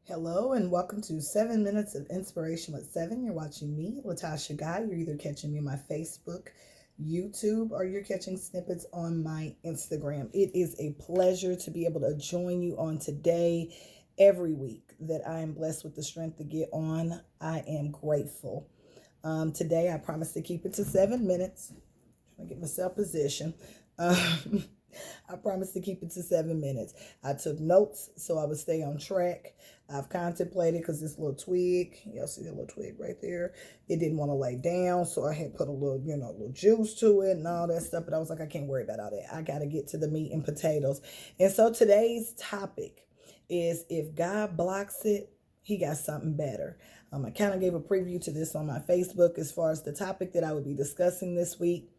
Hello and welcome to 7 Minutes of Inspiration with Seven. You're watching me, Latasha Guy. You're either catching me on my Facebook, YouTube, or you're catching snippets on my Instagram. It is a pleasure to be able to join you on today, every week that I am blessed with the strength to get on. I am grateful. Today, I promise to keep it to 7 minutes. I get myself positioned. Um, I promise to keep it to 7 minutes. I took notes so I would stay on track. I've contemplated because this little twig, y'all see that little twig right there? It didn't want to lay down, so I had put a little, a little juice to it and all that stuff. But I was like, I can't worry about all that. I got to get to the meat and potatoes. And so today's topic is if God blocks it, he got something better. I kind of gave a preview to this on my Facebook as far as the topic that I would be discussing this week.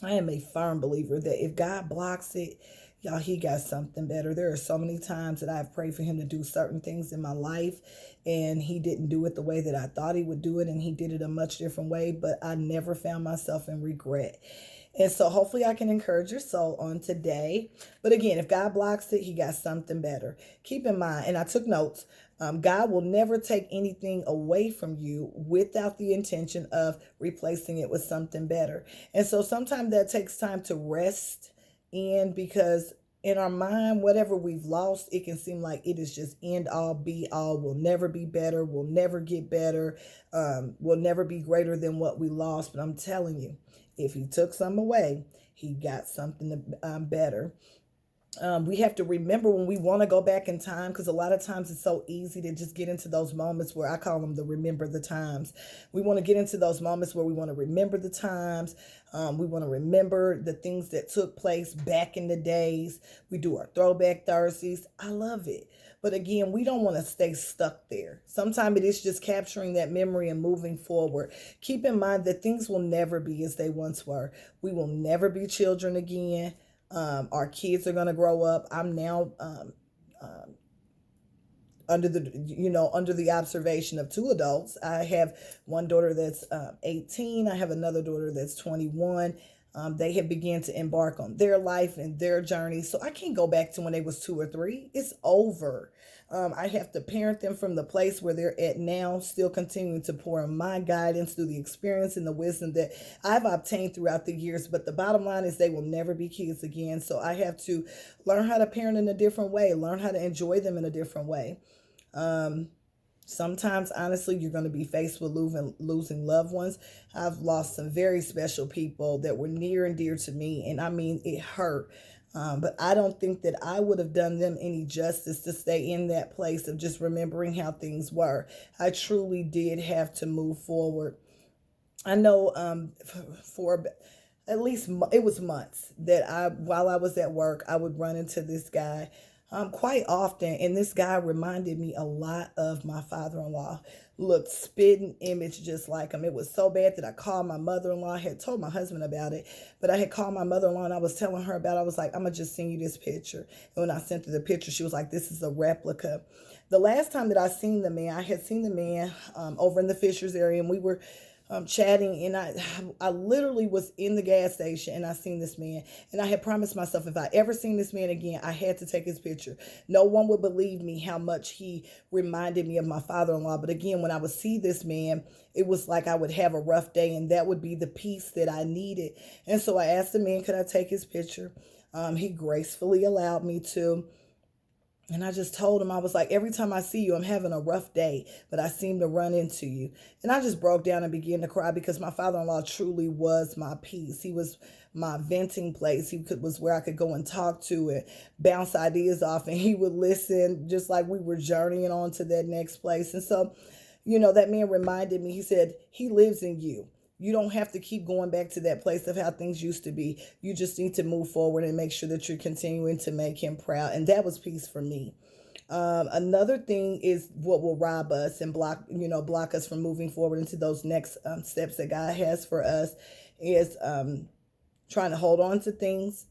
I am a firm believer that if God blocks it, y'all, he got something better. There are so many times that I've prayed for him to do certain things in my life, and he didn't do it the way that I thought he would do it, and he did it a much different way, but I never found myself in regret. And so hopefully I can encourage your soul on today. But again, if God blocks it, he got something better. Keep in mind, and I took notes, God will never take anything away from you without the intention of replacing it with something better. And so sometimes that takes time to rest in, because in our mind, whatever we've lost, it can seem like it is just end all be all, will never be better, will never get better, will never be greater than what we lost. But I'm telling you, if he took some away, he got something better. We have to remember when we want to go back in time, because a lot of times it's so easy to just get into those moments where I call them the remember the times. We want to get into those moments where we want to remember the times. We want to remember the things that took place back in the days. We do our throwback Thursdays. I love it. But again, we don't want to stay stuck there. Sometimes it is just capturing that memory and moving forward. Keep in mind that things will never be as they once were. We will never be children again. Our kids are going to grow up. I'm now under the observation of two adults. I have one daughter that's 18. I have another daughter that's 21. They have begun to embark on their life and their journey. So I can't go back to when they was 2 or 3. It's over. I have to parent them from the place where they're at now, still continuing to pour in my guidance through the experience and the wisdom that I've obtained throughout the years. But the bottom line is they will never be kids again. So I have to learn how to parent in a different way, learn how to enjoy them in a different way. Sometimes, honestly, you're going to be faced with losing loved ones. I've lost some very special people that were near and dear to me, and I mean, it hurt. But I don't think that I would have done them any justice to stay in that place of just remembering how things were. I truly did have to move forward. I know for at least it was months that while I was at work, I would run into this guy quite often, and this guy reminded me a lot of my father-in-law. Looked spitting image just like him. It was so bad that I called my mother-in-law. I had told my husband about it, but I had called my mother-in-law and I was telling her about it. I was like, I'm gonna just send you this picture. And when I sent her the picture, she was like, this is a replica. The last time that I seen the man, I had seen the man over in the Fishers area, and we were chatting, and I literally was in the gas station and I seen this man, and I had promised myself if I ever seen this man again, I had to take his picture. No one would believe me how much he reminded me of my father-in-law. But again, when I would see this man, it was like I would have a rough day, and that would be the peace that I needed. And so I asked the man, could I take his picture? He gracefully allowed me to. And I just told him, I was like, every time I see you, I'm having a rough day, but I seem to run into you. And I just broke down and began to cry, because my father-in-law truly was my peace. He was my venting place. Was where I could go and talk to and bounce ideas off, and he would listen, just like we were journeying on to that next place. And so, that man reminded me, he said, he lives in you. You don't have to keep going back to that place of how things used to be. You just need to move forward and make sure that you're continuing to make him proud. And that was peace for me. Another thing is what will rob us and block us from moving forward into those next steps that God has for us is trying to hold on to things.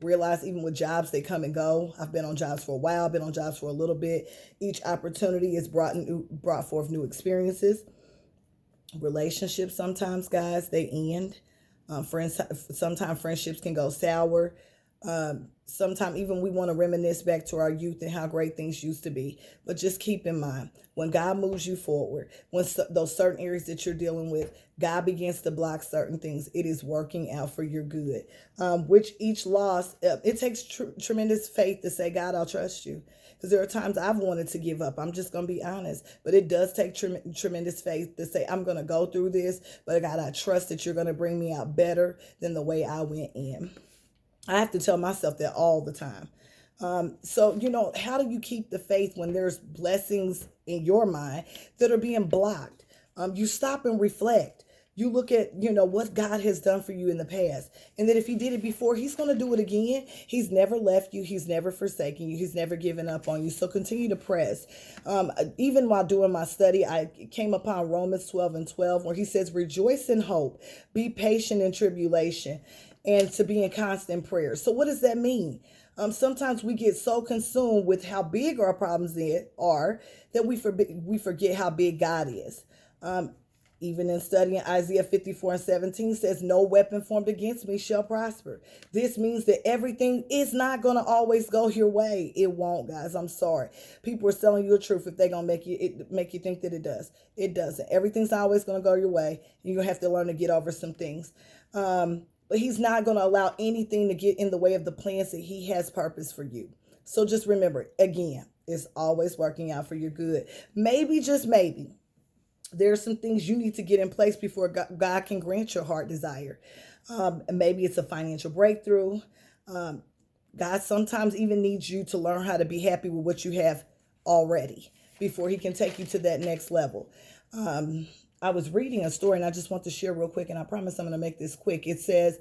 Realize even with jobs, they come and go. I've been on jobs for a while, been on jobs for a little bit. Each opportunity has brought forth new experiences. Relationships, sometimes, guys, they end. Friends, sometimes friendships can go sour. Sometimes even we want to reminisce back to our youth and how great things used to be. But just keep in mind, when God moves you forward, when those certain areas that you're dealing with, God begins to block certain things, it is working out for your good. Which each loss, it takes tremendous faith to say, God, I'll trust you. Because there are times I've wanted to give up. I'm just going to be honest. But it does take tremendous faith to say, I'm going to go through this, but God, I trust that you're going to bring me out better than the way I went in. I have to tell myself that all the time. So, how do you keep the faith when there's blessings in your mind that are being blocked? You stop and reflect. You look at, what God has done for you in the past. And that if he did it before, he's going to do it again. He's never left you. He's never forsaken you. He's never given up on you. So continue to press. Even while doing my study, I came upon Romans 12:12, where he says, rejoice in hope, be patient in tribulation, and to be in constant prayer. So what does that mean? Sometimes we get so consumed with how big our problems are that we forget how big God is. Even in studying Isaiah 54:17 says, no weapon formed against me shall prosper. This means that everything is not going to always go your way. It won't, guys. I'm sorry. People are telling you the truth if they're going to make you think that it does. It doesn't. Everything's always going to go your way. You're going to have to learn to get over some things. But he's not going to allow anything to get in the way of the plans that he has purpose for you. So just remember, again, it's always working out for your good. Maybe, just maybe, there are some things you need to get in place before God can grant your heart desire. Maybe it's a financial breakthrough. God sometimes even needs you to learn how to be happy with what you have already before he can take you to that next level. I was reading a story and I just want to share real quick, and I promise I'm going to make this quick. It says,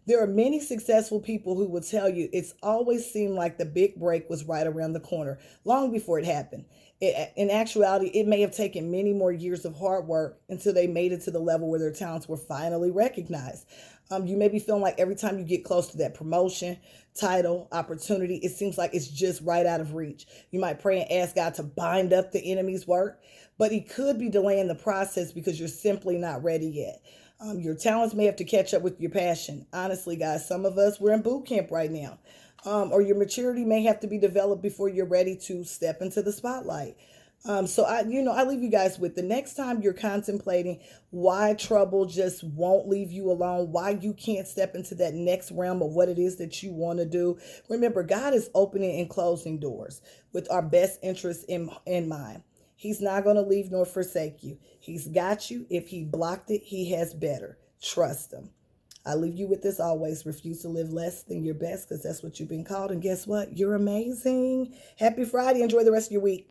there are many successful people who will tell you it's always seemed like the big break was right around the corner, long before it happened. In actuality, it may have taken many more years of hard work until they made it to the level where their talents were finally recognized. You may be feeling like every time you get close to that promotion, title, opportunity, it seems like it's just right out of reach. You might pray and ask God to bind up the enemy's work, but he could be delaying the process because you're simply not ready yet. Your talents may have to catch up with your passion. Honestly, guys, some of us, we're in boot camp right now. Or your maturity may have to be developed before you're ready to step into the spotlight. So I leave you guys with, the next time you're contemplating why trouble just won't leave you alone, why you can't step into that next realm of what it is that you want to do. Remember, God is opening and closing doors with our best interests in mind. He's not going to leave nor forsake you. He's got you. If he blocked it, he has better. Trust him. I leave you with this always. Refuse to live less than your best, because that's what you've been called. And guess what? You're amazing. Happy Friday. Enjoy the rest of your week.